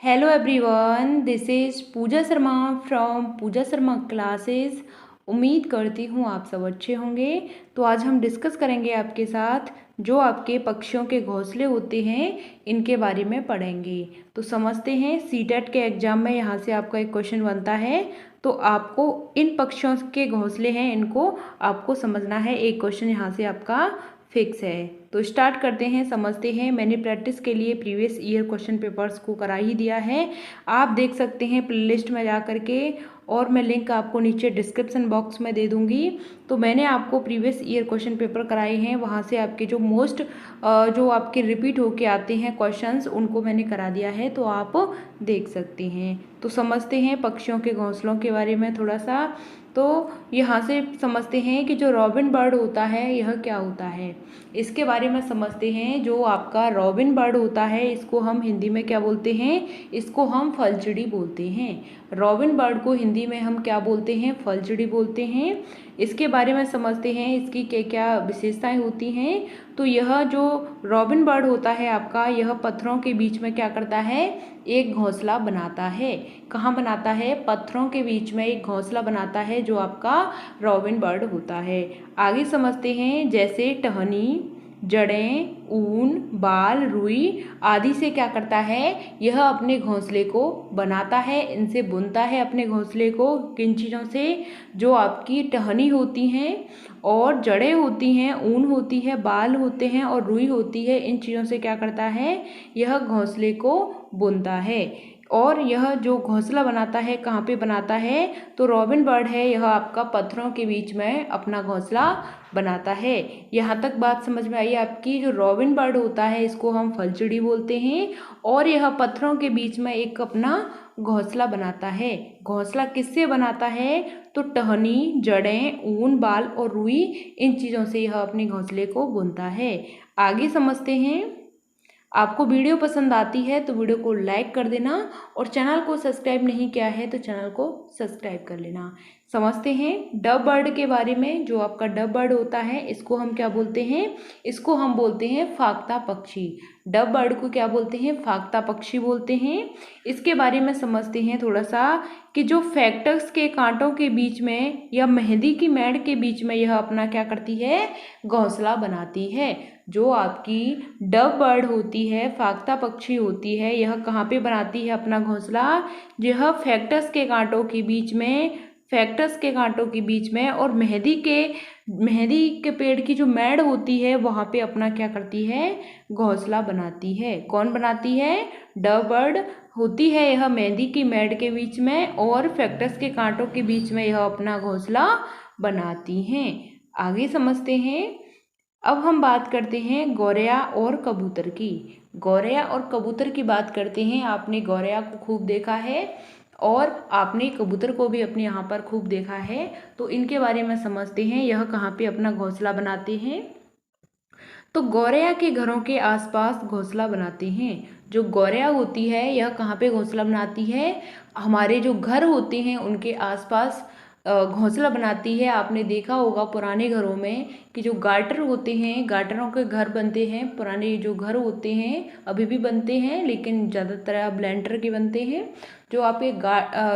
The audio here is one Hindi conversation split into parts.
Hello everyone, this is Pooja Sharma from Pooja Sharma classes. उम्मीद करती हूँ आप सब अच्छे होंगे। तो आज हम डिस्कस करेंगे आपके साथ जो आपके पक्षियों के घोंसले होते हैं इनके बारे में पढ़ेंगे। तो समझते हैं, सीटेट के एग्ज़ाम में यहाँ से आपका एक क्वेश्चन बनता है। तो आपको इन पक्षियों के घोंसले हैं इनको आपको समझना है। एक क्वेश्चन यहाँ से आपका फिक्स है। तो स्टार्ट करते हैं, समझते हैं। मैंने प्रैक्टिस के लिए प्रीवियस ईयर क्वेश्चन पेपर्स को करा ही दिया है, आप देख सकते हैं प्लेलिस्ट में जा कर के, और मैं लिंक आपको नीचे डिस्क्रिप्शन बॉक्स में दे दूंगी। तो मैंने आपको प्रीवियस ईयर क्वेश्चन पेपर कराए हैं, वहाँ से आपके जो जो आपके रिपीट होके आते हैं क्वेश्चंस उनको मैंने करा दिया है, तो आप देख सकते हैं। तो समझते हैं पक्षियों के घोंसलों के बारे में थोड़ा सा। तो यहाँ से समझते हैं कि जो रॉबिन बर्ड होता है यह क्या होता है, इसके बारे में समझते हैं। जो आपका रॉबिन बर्ड होता है इसको हम हिंदी में क्या बोलते हैं, इसको हम फलचिड़ी बोलते हैं। रॉबिन बर्ड को हिंदी में हम क्या बोलते हैं, फलचिड़ी बोलते हैं। इसके बारे में समझते हैं, इसकी क्या क्या विशेषताएं होती हैं। तो यह जो रॉबिन बर्ड होता है आपका, यह पत्थरों के बीच में क्या करता है, एक घोंसला बनाता है। कहाँ बनाता है, पत्थरों के बीच में एक घोंसला बनाता है जो आपका रॉबिन बर्ड होता है। आगे समझते हैं, जैसे टहनी, जड़ें, ऊन, बाल, रुई आदि से क्या करता है, यह अपने घोंसले को बनाता है, इनसे बुनता है अपने घोंसले को। किन चीज़ों से, जो आपकी टहनी होती हैं और जड़ें होती हैं, ऊन होती है, बाल होते हैं और रुई होती है, इन चीज़ों से क्या करता है, यह घोंसले को बुनता है। और यह जो घोंसला बनाता है कहाँ पे बनाता है, तो रॉबिन बर्ड है यह आपका पत्थरों के बीच में अपना घोंसला बनाता है। यहाँ तक बात समझ में आई आपकी। जो रॉबिन बर्ड होता है इसको हम फलचिड़ी बोलते हैं, और यह पत्थरों के बीच में एक अपना घोंसला बनाता है। घोंसला किससे बनाता है, तो टहनी, जड़ें, ऊन, बाल और रुई, इन चीज़ों से यह अपने घोंसले को बुनता है। आगे समझते हैं। आपको वीडियो पसंद आती है तो वीडियो को लाइक कर देना, और चैनल को सब्सक्राइब नहीं किया है तो चैनल को सब्सक्राइब कर लेना। समझते हैं डव बर्ड के बारे में। जो आपका डव बर्ड होता है इसको हम क्या बोलते हैं, इसको हम बोलते हैं फाख्ता पक्षी। डव बर्ड को क्या बोलते हैं, फाख्ता पक्षी बोलते हैं। इसके बारे में समझते हैं थोड़ा सा, कि जो फैक्टस के कांटों के बीच में या मेहंदी की मेड़ के बीच में यह अपना क्या करती है, घोंसला बनाती है। जो आपकी डव बर्ड होती है, फाख्ता पक्षी होती है, यह कहाँ पे बनाती है अपना घोंसला, यह फैक्टस के कांटों के बीच में, फैक्टस के कांटों के बीच में और मेहंदी के पेड़ की जो मेड़ होती है वहाँ पे अपना क्या करती है, घोंसला बनाती है। कौन बनाती है, डव बर्ड होती है यह मेहंदी की मेड़ के बीच में और फैक्टस के कांटों के बीच में यह अपना घोंसला बनाती हैं। आगे समझते हैं। अब हम बात करते हैं गौरैया और कबूतर की। गौरैया और कबूतर की बात करते हैं। आपने गौरैया को खूब देखा है और आपने कबूतर को भी अपने यहाँ पर खूब देखा है। तो इनके बारे में समझते हैं, यह कहाँ पे अपना घोंसला बनाते हैं। तो गौरैया के घरों के आसपास घोंसला बनाते हैं। जो गौरैया होती है यह कहाँ पे घोंसला बनाती है, हमारे जो घर होते हैं उनके आसपास घोंसला बनाती है। आपने देखा होगा पुराने घरों में कि जो गाटर होते हैं, गाटरों के घर बनते हैं। पुराने जो घर होते हैं अभी भी बनते हैं, लेकिन ज़्यादातर अब लैंटर के बनते हैं। जो आपके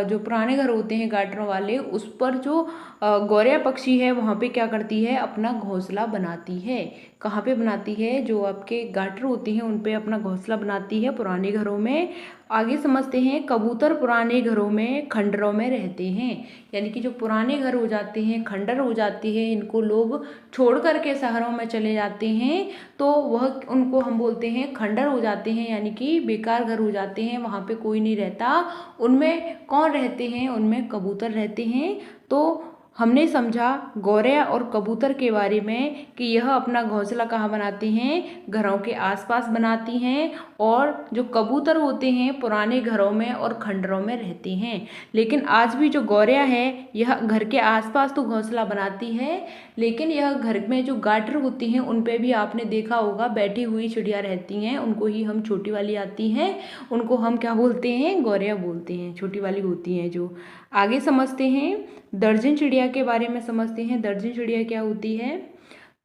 जो पुराने घर होते हैं गाटरों वाले, उस पर जो गौरैया पक्षी है वहाँ पे क्या करती है, अपना घोंसला बनाती है। कहाँ पे बनाती है, जो आपके गाटर होते हैं उन पे अपना घोंसला बनाती है पुराने घरों में। आगे समझते हैं, कबूतर पुराने घरों में खंडरों में रहते हैं। यानी कि जो पुराने घर हो जाते हैं, खंडर हो जाती है, इनको लोग छोड़ करके शहरों में चले जाते हैं, तो वह उनको हम बोलते हैं खंडर हो जाते हैं, यानी कि बेकार घर हो जाते हैं, वहाँ पे कोई नहीं रहता। उनमें कौन रहते हैं, उनमें कबूतर रहते हैं। तो हमने समझा गौरैया और कबूतर के बारे में कि यह अपना घोंसला कहाँ बनाती हैं, घरों के आसपास बनाती हैं। और जो कबूतर होते हैं पुराने घरों में और खंडरों में रहते हैं। लेकिन आज भी जो गौरैया है यह घर के आसपास तो घोंसला बनाती है, लेकिन यह घर में जो गाटर होती हैं उन पे भी आपने देखा होगा बैठी हुई चिड़िया रहती हैं। उनको ही हम, छोटी वाली आती हैं उनको हम क्या बोलते हैं, गौरैया बोलते हैं, छोटी वाली होती हैं जो। आगे समझते हैं, दर्जन चिड़िया के बारे में समझते हैं। दर्जन चिड़िया क्या होती है,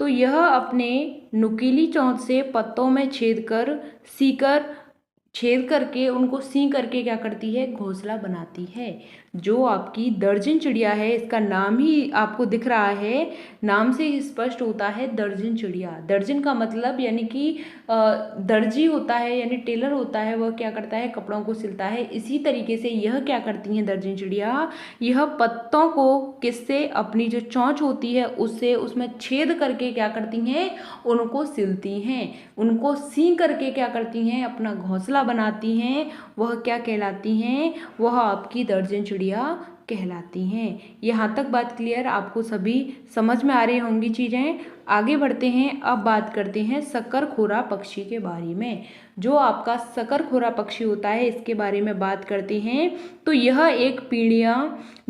तो यह अपने नुकीली चोंच से पत्तों में छेद कर सीकर छेद करके उनको सी करके क्या करती है, घोंसला बनाती है। जो आपकी दर्जन चिड़िया है, इसका नाम ही आपको दिख रहा है, नाम से ही स्पष्ट होता है दर्जन चिड़िया। दर्जन का मतलब यानी कि दर्जी होता है यानी टेलर होता है, वह क्या करता है, कपड़ों को सिलता है। इसी तरीके से यह क्या करती हैं दर्जन चिड़िया, यह पत्तों को किससे, अपनी जो चोंच होती है उससे, उसमें छेद करके क्या करती हैं, उनको सिलती हैं। उनको सी करके क्या करती हैं, अपना घोंसला बनाती हैं। वह क्या कहलाती हैं, वह आपकी दर्जन चिड़िया कहलाती हैं। यहाँ तक बात क्लियर, आपको सभी समझ में आ रही होंगी चीज़ें। आगे बढ़ते हैं, अब बात करते हैं शकरखोरा पक्षी के बारे में। जो आपका शकरखोरा पक्षी होता है, इसके बारे में बात करते हैं। तो यह एक पीढ़िया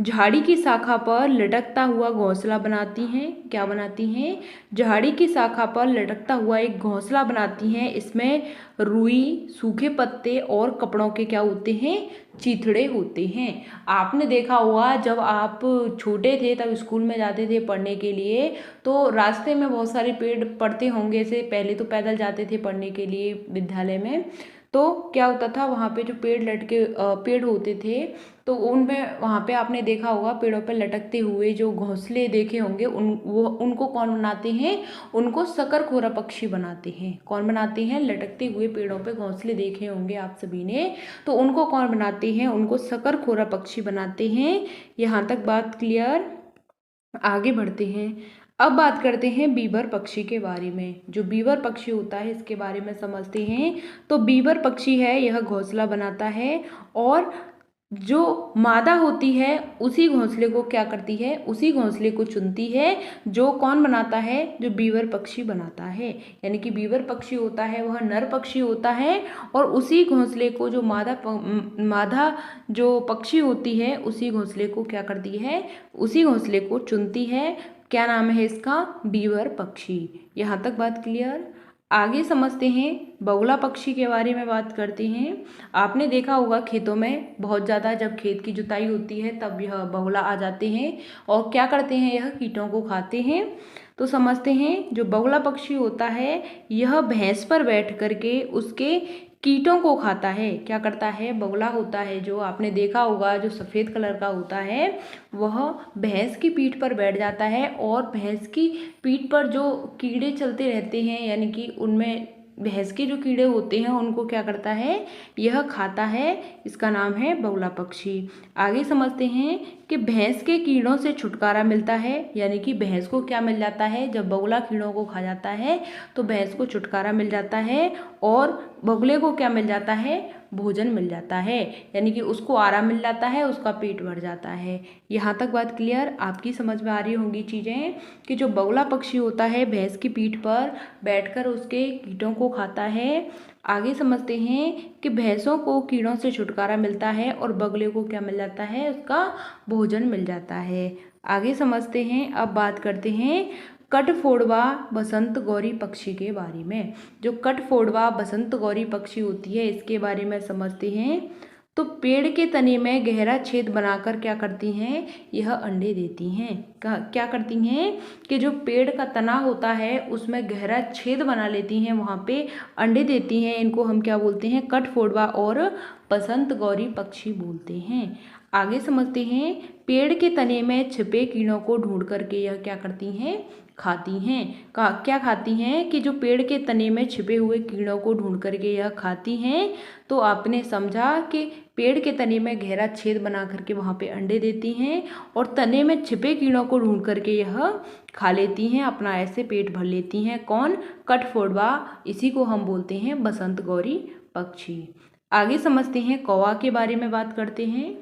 झाड़ी की शाखा पर लटकता हुआ घोंसला बनाती हैं। क्या बनाती हैं, झाड़ी की शाखा पर लटकता हुआ एक घोंसला बनाती हैं। इसमें रुई, सूखे पत्ते और कपड़ों के क्या होते हैं, चीथड़े होते हैं। आपने देखा होगा जब आप छोटे थे तब स्कूल में जाते थे पढ़ने के लिए, तो रास्ते में बहुत सारे पेड़ पड़ते होंगे से, पहले तो पैदल जाते थे पढ़ने के लिए विद्यालय में। तो क्या होता था, वहाँ पे जो पेड़ होते थे, तो उनमें वहाँ पे आपने देखा होगा पेड़ों पे लटकते हुए जो घोंसले देखे होंगे, उनको कौन बनाते हैं, उनको शकरखोरा पक्षी बनाते हैं। कौन बनाते हैं, लटकते हुए पेड़ों पे घोंसले देखे होंगे आप सभी ने, तो उनको कौन बनाते हैं, उनको शकरखोरा पक्षी बनाते हैं। यहाँ तक बात क्लियर। आगे बढ़ते हैं, अब बात करते हैं बीवर पक्षी के बारे में। जो बीवर पक्षी होता है इसके बारे में समझते हैं। तो बीवर पक्षी है, यह घोंसला बनाता है और जो मादा होती है उसी घोंसले को क्या करती है, उसी घोंसले को चुनती है। जो कौन बनाता है, जो बीवर पक्षी बनाता है। यानी कि बीवर पक्षी होता है वह नर पक्षी होता है और उसी घोंसले को जो मादा जो पक्षी होती है उसी घोंसले को क्या करती है, उसी घोंसले को चुनती है। क्या नाम है इसका, बीवर पक्षी। यहाँ तक बात क्लियर। आगे समझते हैं, बगुला पक्षी के बारे में बात करते हैं। आपने देखा होगा खेतों में बहुत ज़्यादा जब खेत की जुताई होती है तब यह बगुला आ जाते हैं और क्या करते हैं, यह कीटों को खाते हैं। तो समझते हैं, जो बगुला पक्षी होता है यह भैंस पर बैठ करके उसके कीटों को खाता है। क्या करता है, बगुला होता है जो आपने देखा होगा जो सफ़ेद कलर का होता है, वह भैंस की पीठ पर बैठ जाता है और भैंस की पीठ पर जो कीड़े चलते रहते हैं, यानी कि उनमें भैंस के जो कीड़े होते हैं उनको क्या करता है, यह खाता है। इसका नाम है बगुला पक्षी। आगे समझते हैं कि भैंस के कीड़ों से छुटकारा मिलता है। यानी कि भैंस को क्या मिल जाता है, जब बगुला कीड़ों को खा जाता है तो भैंस को छुटकारा मिल जाता है और बगुले को क्या मिल जाता है, भोजन मिल जाता है। यानी कि उसको आराम मिल जाता है, उसका पेट भर जाता है। यहाँ तक बात क्लियर, आपकी समझ में आ रही होंगी चीज़ें कि जो बगुला पक्षी होता है भैंस की पीठ पर बैठकर उसके कीटों को खाता है। आगे समझते हैं कि भैंसों को कीड़ों से छुटकारा मिलता है और बगुले को क्या मिल जाता है, उसका भोजन मिल जाता है। आगे समझते हैं, अब बात करते हैं कठफोड़वा बसंत गौरी पक्षी के बारे में। जो कठफोड़वा बसंत गौरी पक्षी होती है इसके बारे में समझते हैं। तो पेड़ के तने में गहरा छेद बनाकर क्या करती हैं, यह अंडे देती हैं। क्या करती हैं कि जो पेड़ का तना होता है उसमें गहरा छेद बना लेती हैं, वहाँ पे अंडे देती हैं। इनको हम क्या बोलते हैं, कठफोड़वा और बसंत गौरी पक्षी बोलते हैं। आगे समझते हैं, पेड़ के तने में छिपे कीड़ों को ढूंढ करके यह क्या करती हैं, खाती हैं। क्या खाती हैं कि जो पेड़ के तने में छिपे हुए कीड़ों को ढूंढ करके यह खाती हैं। तो आपने समझा कि पेड़ के तने में गहरा छेद बना करके वहाँ पे अंडे देती हैं और तने में छिपे कीड़ों को ढूंढ करके यह खा लेती हैं, अपना ऐसे पेट भर लेती हैं। कौन, कठफोड़वा, इसी को हम बोलते हैं बसंत गौरी पक्षी। आगे समझते हैं, कौवा के बारे में बात करते हैं।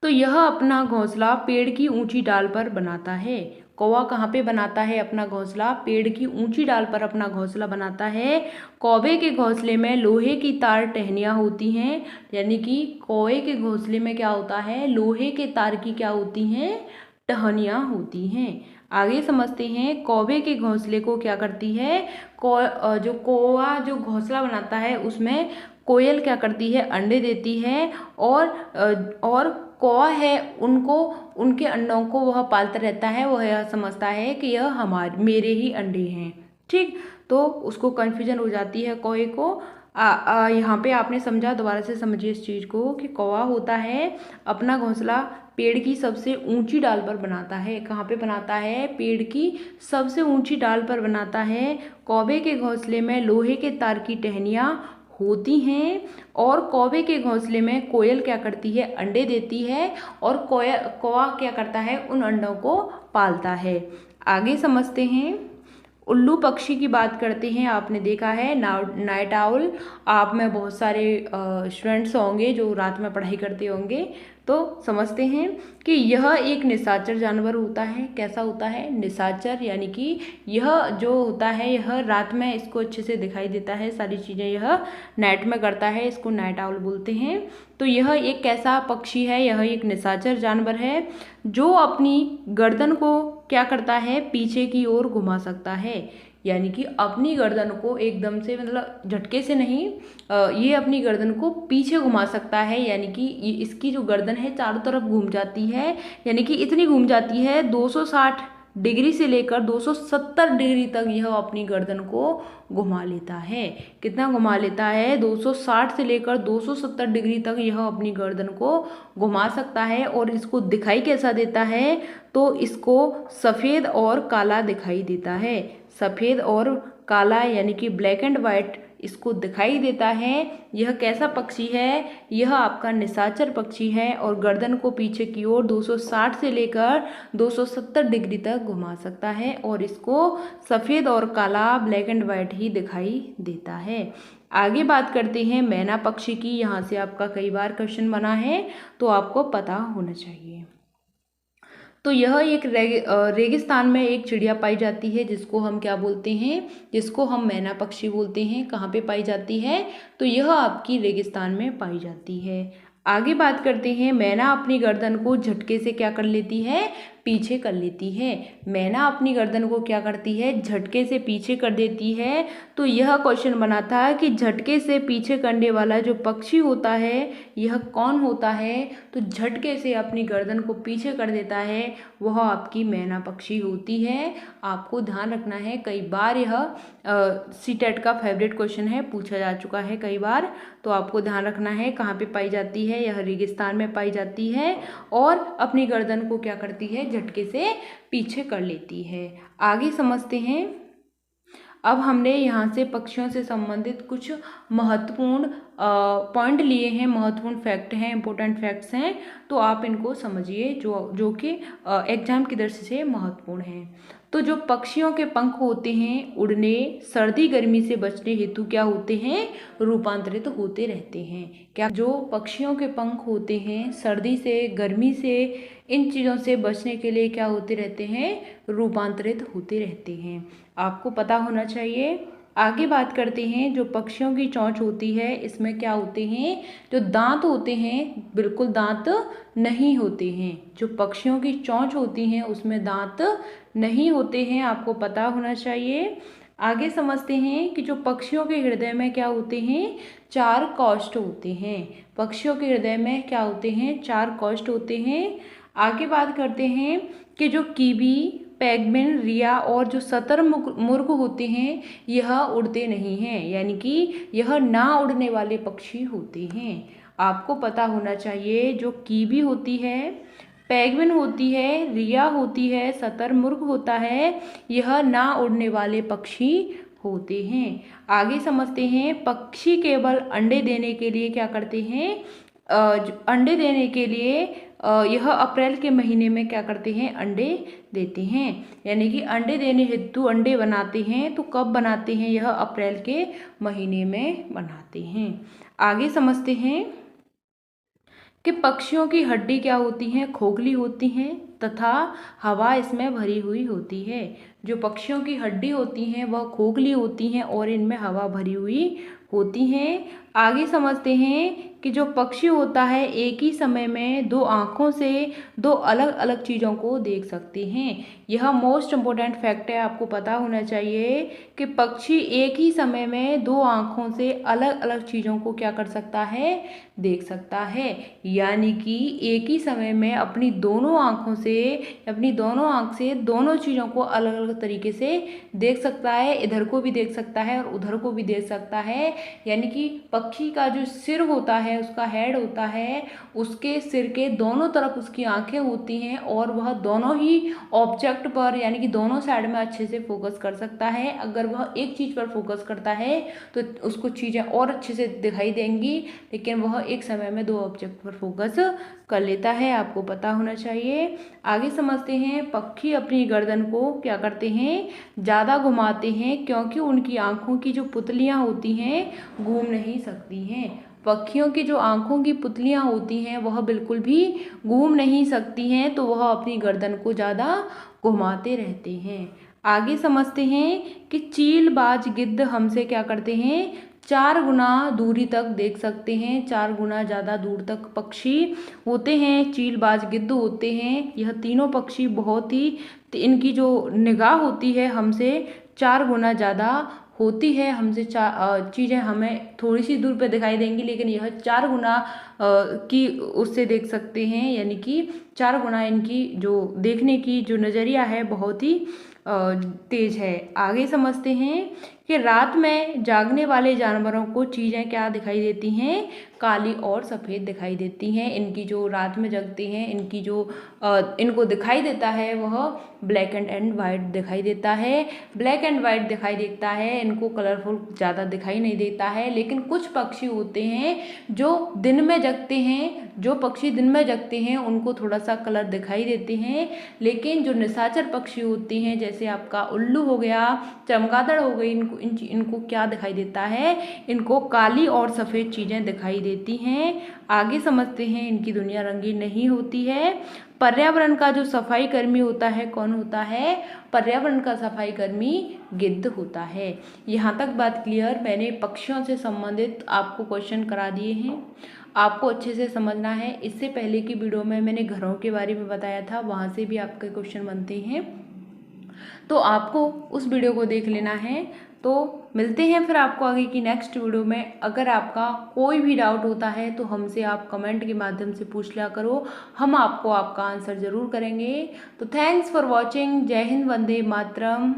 तो यह अपना घोंसला पेड़ की ऊंची डाल पर बनाता है। कौवा कहाँ पे बनाता है अपना घोंसला, पेड़ की ऊंची डाल पर अपना घोंसला बनाता है। कौवे के घोंसले में लोहे की तार टहनियाँ होती हैं। यानी कि कौवे के घोंसले में क्या होता है, लोहे के तार की क्या होती हैं, टहनियाँ होती हैं। आगे समझते हैं, कौवे के घोंसले को क्या करती है, जो कौवा जो घोंसला बनाता है उसमें कोयल क्या करती है, अंडे देती है और कौवा है उनको, उनके अंडों को वह पालता रहता है। वह यह समझता है कि यह मेरे ही अंडे हैं। ठीक, तो उसको कन्फ्यूजन हो जाती है कौवे को। यहाँ पे आपने समझा, दोबारा से समझिए इस चीज़ को कि कौवा होता है अपना घोंसला पेड़ की सबसे ऊंची डाल पर बनाता है। कहाँ पे बनाता है? पेड़ की सबसे ऊंची डाल पर बनाता है। कौवे के घोंसले में लोहे के तार की टहनियाँ होती हैं और कौवे के घोंसले में कोयल क्या करती है? अंडे देती है और कौवा क्या करता है? उन अंडों को पालता है। आगे समझते हैं। उल्लू पक्षी की बात करते हैं। आपने देखा है नाइट आउल, आप में बहुत सारे स्टूडेंट्स होंगे जो रात में पढ़ाई करते होंगे, तो समझते हैं कि यह एक निशाचर जानवर होता है। कैसा होता है? निशाचर, यानी कि यह जो होता है यह रात में इसको अच्छे से दिखाई देता है, सारी चीज़ें यह नाइट में करता है, इसको नाइट आउल बोलते हैं। तो यह एक कैसा पक्षी है? यह एक निशाचर जानवर है जो अपनी गर्दन को क्या करता है? पीछे की ओर घुमा सकता है, यानी कि अपनी गर्दन को एकदम से, मतलब झटके से नहीं, ये अपनी गर्दन को पीछे घुमा सकता है, यानी कि इसकी जो गर्दन है चारों तरफ घूम जाती है, यानी कि इतनी घूम जाती है 260 डिग्री से लेकर 270 डिग्री तक यह अपनी गर्दन को घुमा लेता है। कितना घुमा लेता है? 260 से लेकर 270 डिग्री तक यह अपनी गर्दन को घुमा सकता है। और इसको दिखाई कैसा देता है? तो इसको सफ़ेद और काला दिखाई देता है। सफ़ेद और काला, यानी कि ब्लैक एंड वाइट इसको दिखाई देता है। यह कैसा पक्षी है? यह आपका निशाचर पक्षी है और गर्दन को पीछे की ओर 260 से लेकर 270 डिग्री तक घुमा सकता है और इसको सफ़ेद और काला, ब्लैक एंड वाइट ही दिखाई देता है। आगे बात करते हैं मैना पक्षी की। यहाँ से आपका कई बार क्वेश्चन बना है, तो आपको पता होना चाहिए। तो यह एक रेगिस्तान में एक चिड़िया पाई जाती है जिसको हम क्या बोलते हैं? जिसको हम मैना पक्षी बोलते हैं। कहाँ पे पाई जाती है? तो यह आपकी रेगिस्तान में पाई जाती है। आगे बात करते हैं। मैना अपनी गर्दन को झटके से क्या कर लेती है? पीछे कर लेती है। मैना अपनी गर्दन को क्या करती है? झटके से पीछे कर देती है। तो यह क्वेश्चन बना था कि झटके से पीछे करने वाला जो पक्षी होता है यह कौन होता है? तो झटके से अपनी गर्दन को पीछे कर देता है वह आपकी मैना पक्षी होती है। आपको ध्यान रखना है, कई बार यह सीटेट का फेवरेट क्वेश्चन है, पूछा जा चुका है कई बार, तो आपको ध्यान रखना है। कहाँ पे पाई जाती है? यह रेगिस्तान में पाई जाती है और अपनी गर्दन को क्या करती है? झटके से पीछे कर लेती है। आगे समझते हैं। अब हमने यहाँ से पक्षियों से संबंधित कुछ महत्वपूर्ण पॉइंट लिए हैं, महत्वपूर्ण फैक्ट हैं, इंपॉर्टेंट फैक्ट्स हैं, तो आप इनको समझिए जो कि एग्जाम की दृष्टि से महत्वपूर्ण हैं। तो जो पक्षियों के पंख होते हैं उड़ने, सर्दी गर्मी से बचने हेतु क्या होते हैं? रूपांतरित होते रहते हैं। क्या जो पक्षियों के पंख होते हैं सर्दी से, गर्मी से, इन चीज़ों से बचने के लिए क्या होते रहते हैं? रूपांतरित होते रहते हैं। आपको पता होना चाहिए। आगे बात करते हैं। जो पक्षियों की चोंच होती है इसमें क्या होते हैं? जो दांत होते हैं बिल्कुल दांत नहीं होते हैं। जो पक्षियों की चोंच होती हैं उसमें दांत नहीं होते हैं, आपको पता होना चाहिए। आगे समझते हैं कि जो पक्षियों के हृदय में क्या होते हैं? 4 कॉस्ट होते हैं। पक्षियों के हृदय में क्या होते हैं? 4 कॉस्ट होते हैं। आगे बात करते हैं कि जो कीवी, पेंगुइन, रिया और जो शतुरमुर्ग होते हैं यह उड़ते नहीं हैं, यानी कि यह ना उड़ने वाले पक्षी होते हैं। आपको पता होना चाहिए। जो कीवी होती है, पेंगुइन होती है, रिया होती है, शतुरमुर्ग होता है, यह ना उड़ने वाले पक्षी होते हैं। आगे समझते हैं। पक्षी केवल अंडे देने के लिए क्या करते हैं? अंडे देने के लिए यह अप्रैल के महीने में क्या करते हैं? अंडे देते हैं, यानी कि अंडे देने हेतु अंडे बनाते हैं। तो कब बनाते हैं? यह अप्रैल के महीने में बनाते हैं। आगे समझते हैं कि पक्षियों की हड्डी क्या होती हैं? खोखली होती हैं तथा हवा इसमें भरी हुई होती है। जो पक्षियों की हड्डी होती हैं वह खोखली होती हैं और इनमें हवा भरी हुई होती हैं। आगे समझते हैं कि जो पक्षी होता है एक ही समय में दो आँखों से दो अलग अलग चीज़ों को देख सकते हैं। यह मोस्ट इम्पोर्टेंट फैक्ट है, आपको पता होना चाहिए कि पक्षी एक ही समय में दो आँखों से अलग अलग चीज़ों को क्या कर सकता है, देख सकता है। यानी कि एक ही समय में अपनी दोनों आँखों से, अपनी दोनों आँख से दोनों चीज़ों को अलग अलग तरीके से देख सकता है। इधर को भी देख सकता है और उधर को भी देख सकता है। यानी कि पक्षी का जो सिर होता है, उसका हेड होता है, उसके सिर के दोनों तरफ उसकी आंखें होती हैं और वह दोनों ही ऑब्जेक्ट पर यानी कि दोनों साइड में अच्छे से फोकस कर सकता है। अगर वह एक चीज़ पर फोकस करता है तो उसको चीज़ें और अच्छे से दिखाई देंगी, लेकिन वह एक समय में दो ऑब्जेक्ट पर फोकस कर लेता है, आपको पता होना चाहिए। आगे समझते हैं, पक्षी अपनी गर्दन को क्या करते हैं, ज़्यादा घुमाते हैं क्योंकि उनकी आँखों की जो पुतलियाँ होती हैं घूम नहीं सकती हैं। पक्षियों की जो आँखों की पुतलियाँ होती हैं वह बिल्कुल भी घूम नहीं सकती हैं, तो वह अपनी गर्दन को ज़्यादा घुमाते रहते हैं। आगे समझते हैं कि चीलबाज गिद्ध हमसे क्या करते हैं, 4 गुना दूरी तक देख सकते हैं। 4 गुना ज़्यादा दूर तक पक्षी होते हैं, चीलबाज गिद्ध होते हैं। यह तीनों पक्षी बहुत ही, इनकी जो निगाह होती है हमसे 4 गुना ज़्यादा होती है। हमसे चीज़ें हमें थोड़ी सी दूर पे दिखाई देंगी, लेकिन यह 4 गुना की उससे देख सकते हैं। यानी कि 4 गुना इनकी जो देखने की जो नज़रिया है बहुत ही तेज है। आगे समझते हैं कि रात में जागने वाले जानवरों को चीज़ें क्या दिखाई देती हैं, काली और सफ़ेद दिखाई देती हैं। इनकी जो रात में जगते हैं, इनकी जो इनको दिखाई देता है वह ब्लैक एंड वाइट दिखाई देता है। ब्लैक एंड वाइट दिखाई देता है, इनको कलरफुल ज़्यादा दिखाई नहीं देता है। लेकिन कुछ पक्षी होते हैं जो दिन में जगते हैं, जो पक्षी दिन में जगते हैं उनको थोड़ा सा कलर दिखाई देते हैं। लेकिन जो निशाचर पक्षी होते हैं, जैसे आपका उल्लू हो गया, चमगादड़ हो गई, इनको क्या दिखाई देता है, इनको काली और सफ़ेद चीज़ें दिखाई देती हैं। आगे समझते हैं, इनकी दुनिया रंगीन नहीं होती है। पर्यावरण का जो सफाई कर्मी होता है कौन होता है, पर्यावरण का सफाई कर्मी गिद्ध होता है। यहाँ तक बात क्लियर। मैंने पक्षियों से संबंधित आपको क्वेश्चन करा दिए हैं, आपको अच्छे से समझना है। इससे पहले की वीडियो में मैंने घरों के बारे में बताया था, वहाँ से भी आपके क्वेश्चन बनते हैं, तो आपको उस वीडियो को देख लेना है। तो मिलते हैं फिर आपको आगे की नेक्स्ट वीडियो में। अगर आपका कोई भी डाउट होता है तो हमसे आप कमेंट के माध्यम से पूछ लिया करो, हम आपको आपका आंसर ज़रूर करेंगे। तो थैंक्स फॉर वॉचिंग। जय हिंद, वंदे मातरम।